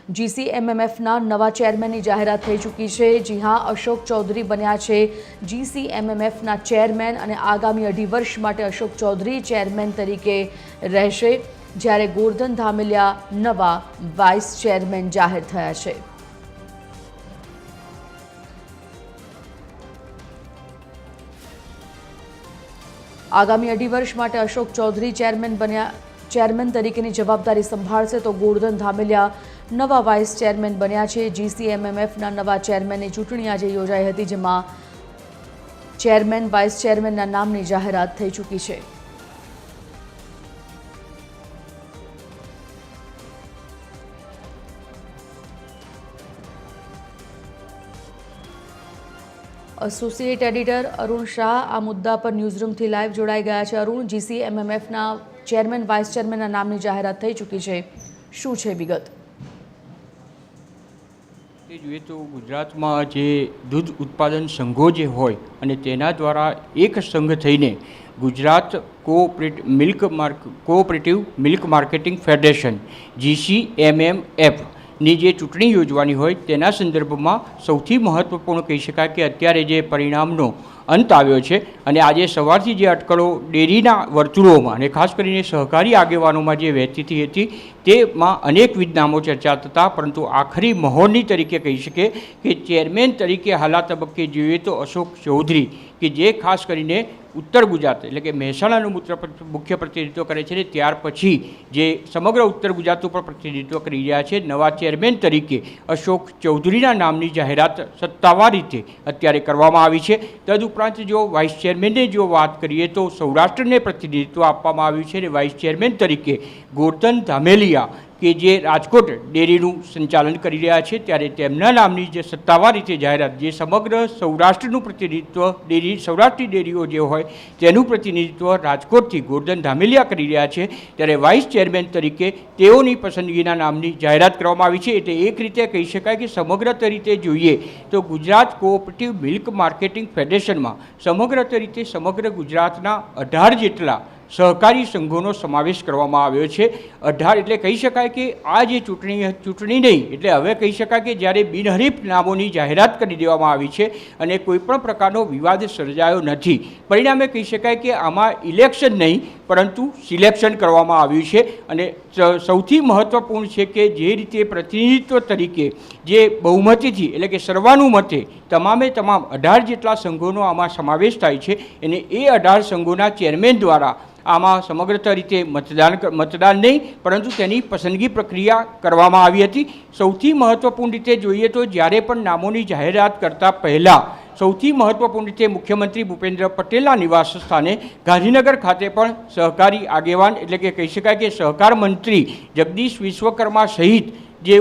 GCMMFના નવા ચેરમેનની જાહેરાત થઈ ચૂકી છે। જી હા, અશોક ચૌધરી બન્યા છે GCMMFના ચેરમેન અને આગામી 2.5 વર્ષ માટે અશોક ચૌધરી ચેરમેન તરીકે રહેશે, જ્યારે ગોરધન ધામેલિયા નવા વાઇસ ચેરમેન જાહેર થયા છે। આગામી 2.5 વર્ષ માટે અશોક ચૌધરી ચેરમેન તરીકેની જવાબદારી સંભાળશે, તો ગોરધન ધામેલિયા નવા વાઇસ ચેરમેન બન્યા છે। GCMMFના નવા ચેરમેનની ચૂંટણી આજે યોજાઈ હતી, જેમાં ચેરમેન વાઇસ ચેરમેનના નામની જાહેરાત થઈ ચૂકી છે। એસોસિએટ એડિટર અરુણ શાહ આ મુદ્દા પર ન્યૂઝરૂમથી લાઈવ જોડાઈ ગયા છે। અરુણ, GCMMFના ચેરમેન વાઇસ ચેરમેનના નામની જાહેરાત થઈ ચૂકી છે, શું છે વિગત? જોઈએ તો ગુજરાતમાં જે દૂધ ઉત્પાદન સંઘો જે હોય અને તેના દ્વારા એક સંઘ થઈને Gujarat cooperative milk marketing federation GCMMF ની જે ચૂંટણી યોજવાની હોય તેના સંદર્ભમાં સૌથી મહત્ત્વપૂર્ણ કહી શકાય કે અત્યારે જે પરિણામનો અંત આવ્યો છે અને આજે સવારથી જે અટકળો ડેરીના વર્તુળોમાં અને ખાસ કરીને સહકારી આગેવાનોમાં જે વહેતી હતી તેમાં અનેકવિધ નામો ચર્ચાતા હતા, પરંતુ આખરી મહોરની તરીકે કહી શકે કે ચેરમેન તરીકે હાલના તબક્કે જોઈએ તો અશોક ચૌધરી કે જે ખાસ કરીને ઉત્તર ગુજરાત એટલે કે મહેસાણાનું મુખ્ય પ્રતિનિધિત્વ કરે છે, ત્યાર પછી જે સમગ્ર ઉત્તર ગુજરાત ઉપર પ્રતિનિધિત્વ કરી રહ્યા છે, નવા ચેરમેન તરીકે અશોક ચૌધરીના નામની જાહેરાત સત્તાવાર રીતે અત્યારે કરવામાં આવી છે। તદુપરાંત જો વાઇસ ચેરમેનની જો વાત કરીએ તો સૌરાષ્ટ્રને પ્રતિનિધિત્વ આપવામાં આવ્યું છે અને વાઇસ ચેરમેન તરીકે ગોરધન ધામેલિયા કે જે રાજકોટ ડેરીનું સંચાલન કરી રહ્યા છે, ત્યારે તેમના નામની જે સત્તાવાર રીતે જાહેરાત જે સમગ્ર સૌરાષ્ટ્રનું પ્રતિનિધિત્વ સૌરાષ્ટ્રની ડેરીઓ જે હોય તેનું પ્રતિનિધિત્વ રાજકોટથી ગોરધન ધામેલિયા કરી રહ્યા છે, ત્યારે વાઇસ ચેરમેન તરીકે તેઓની પસંદગીના નામની જાહેરાત કરવામાં આવી છે। એટલે એક રીતે કહી શકાય કે સમગ્ર રીતે જોઈએ તો ગુજરાત કોઓપરેટિવ મિલ્ક માર્કેટિંગ ફેડરેશનમાં સમગ્ર ગુજરાતના 18 જેટલા સહકારી સંઘોનો સમાવેશ કરવામાં આવ્યો છે। 18 એટલે કહી શકાય કે આ જે ચૂંટણી નહીં એટલે હવે કહી શકાય કે જ્યારે બિનહરીફ નામોની જાહેરાત કરી દેવામાં આવી છે અને કોઈપણ પ્રકારનો વિવાદ સર્જાયો નથી, પરિણામે કહી શકાય કે આમાં ઇલેક્શન નહીં પરંતુ સિલેક્શન કરવામાં આવ્યું છે। અને સૌથી મહત્ત્વપૂર્ણ છે કે જે રીતે પ્રતિનિધિત્વ તરીકે જે બહુમતીથી એટલે કે સર્વાનુમતે તમામ 18 જેટલા સંઘોનો આમાં સમાવેશ થાય છે અને એ 18 સંઘોના ચેરમેન દ્વારા આમાં સમગ્ર રીતે મતદાન નહીં પરંતુ તેની પસંદગી પ્રક્રિયા કરવામાં આવી હતી। સૌથી મહત્ત્વપૂર્ણ રીતે જોઈએ તો જ્યારે પણ નામોની જાહેરાત કરતાં પહેલાં સૌથી મહત્ત્વપૂર્ણ રીતે મુખ્યમંત્રી ભૂપેન્દ્ર પટેલના નિવાસ સ્થાને ગાંધીનગર ખાતે પણ સહકારી આગેવાન એટલે કે કહી શકાય કે સહકાર મંત્રી જગદીશ વિશ્વકર્મા સહિત જે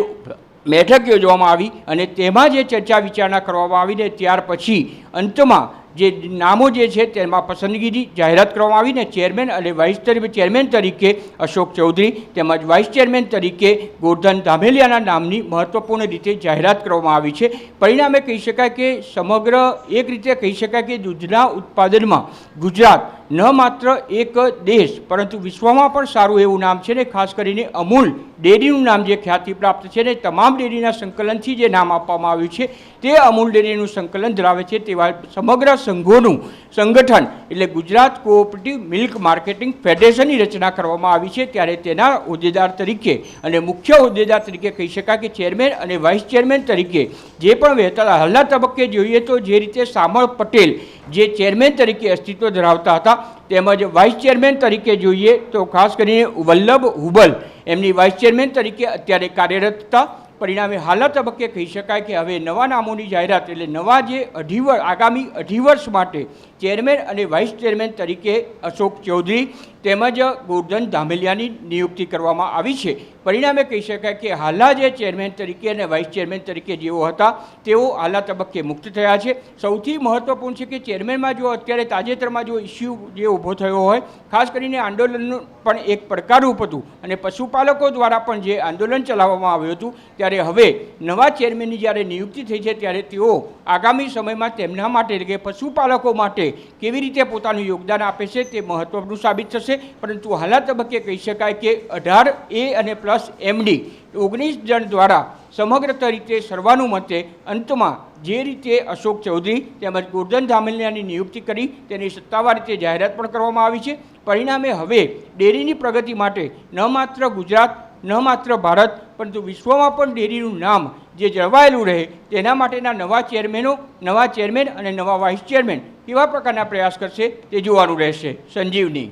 બેઠક યોજવામાં આવી અને તેમાં જે ચર્ચા વિચારણા કરવામાં આવી ને ત્યાર પછી અંતમાં જે નામો જે છે તેમાં પસંદગીની જાહેરાત કરવામાં આવી ને ચેરમેન અને વાઇસ ચેરમેન તરીકે અશોક ચૌધરી તેમજ વાઇસ ચેરમેન તરીકે ગોરધન ધામેલિયાના નામની મહત્ત્વપૂર્ણ રીતે જાહેરાત કરવામાં આવી છે। પરિણામે કહી શકાય કે સમગ્ર એક રીતે કહી શકાય કે દૂધના ઉત્પાદનમાં ગુજરાત ન માત્ર એક દેશ પરંતુ વિશ્વમાં પણ સારું એવું નામ છે ને ખાસ કરીને અમૂલ ડેરીનું નામ જે ખ્યાતિ પ્રાપ્ત છે ને તમામ ડેરીના સંકલનથી જે નામ આપવામાં આવ્યું છે તે અમૂલ ડેરીનું સંકલન ધરાવે છે તેવા સમગ્ર સંઘોનું સંગઠન એટલે ગુજરાત કોઓપરેટિવ મિલ્ક માર્કેટિંગ ફેડરેશનની રચના કરવામાં આવી છે। ત્યારે તેના હોદ્દેદાર તરીકે અને મુખ્ય હોદ્દેદાર તરીકે કહી શકાય કે ચેરમેન અને વાઇસ ચેરમેન તરીકે જે પણ વહેતા હાલના તબક્કે જોઈએ તો જે રીતે સામળ પટેલ જે ચેરમેન તરીકે અસ્તિત્વ ધરાવતા હતા તેમજ વાઇસ ચેરમેન તરીકે જોઈએ તો ખાસ કરીને વલ્લભ હુબલ એમની વાઇસ ચેરમેન તરીકે અત્યારે કાર્યરત હતા। પરિણામે હાલના તબક્કે કહી શકાય કે હવે નવા નામોની જાહેરાત એટલે નવા જે આગામી 2.5 વર્ષ માટે ચેરમેન અને વાઇસ ચેરમેન તરીકે અશોક ચૌધરી તેમજ ગોરધન ધામેલિયાની નિયુક્તિ કરવામાં આવી છે। પરિણામે કહી શકાય કે હાલના જે ચેરમેન તરીકે અને વાઇસ ચેરમેન તરીકે જેઓ હતા તેઓ હાલના તબક્કે મુક્ત થયા છે। સૌથી મહત્ત્વપૂર્ણ છે કે ચેરમેનમાં જો અત્યારે તાજેતરમાં જો ઇસ્યુ જે ઊભો થયો હોય ખાસ કરીને આંદોલનનું પણ એક પડકારરૂપ હતું અને પશુપાલકો દ્વારા પણ જે આંદોલન ચલાવવામાં આવ્યું હતું, ત્યારે હવે નવા ચેરમેનની જ્યારે નિયુક્તિ થઈ છે ત્યારે તેઓ આગામી સમયમાં તેમના માટે એટલે કે પશુપાલકો માટે કેવી રીતે પોતાનું યોગદાન આપે છે તે મહત્ત્વનું સાબિત થશે। પરંતુ હાલના તબક્કે કહી શકાય કે 18A અને પ્લસ MD 19 જણ દ્વારા સમગ્ર રીતે સર્વાનુમતે અંતમાં જે રીતે અશોક ચૌધરી તેમજ ગોરધન ધામેલિયાની નિયુક્તિ કરી તેની સત્તાવાર રીતે જાહેરાત પણ કરવામાં આવી છે. પરિણામે હવે ડેરીની પ્રગતિ માટે ન માત્ર ગુજરાત, ન માત્ર ભારત, પરંતુ વિશ્વમાં પણ ડેરીનું નામ જે જળવાયેલું રહે તેના માટેના નવા ચેરમેન અને નવા વાઇસ ચેરમેન કેવા પ્રકારના પ્રયાસ કરશે તે જોવાનું રહેશે. સંજીવની.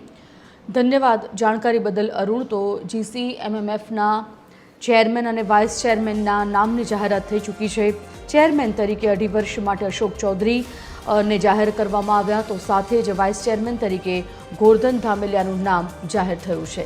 ધન્યવાદ જાણકારી બદલ અરુણ. તો GCMMFના ચેરમેન અને વાઇસ ચેરમેનના નામની જાહેરાત થઈ ચૂકી છે. ચેરમેન તરીકે 2.5 વર્ષ માટે અશોક ચૌધરી ને જાહેર કરવામાં આવ્યા, તો સાથે જ વાઇસ ચેરમેન તરીકે ગોરધન ધામેલિયાનું નામ જાહેર થયું છે.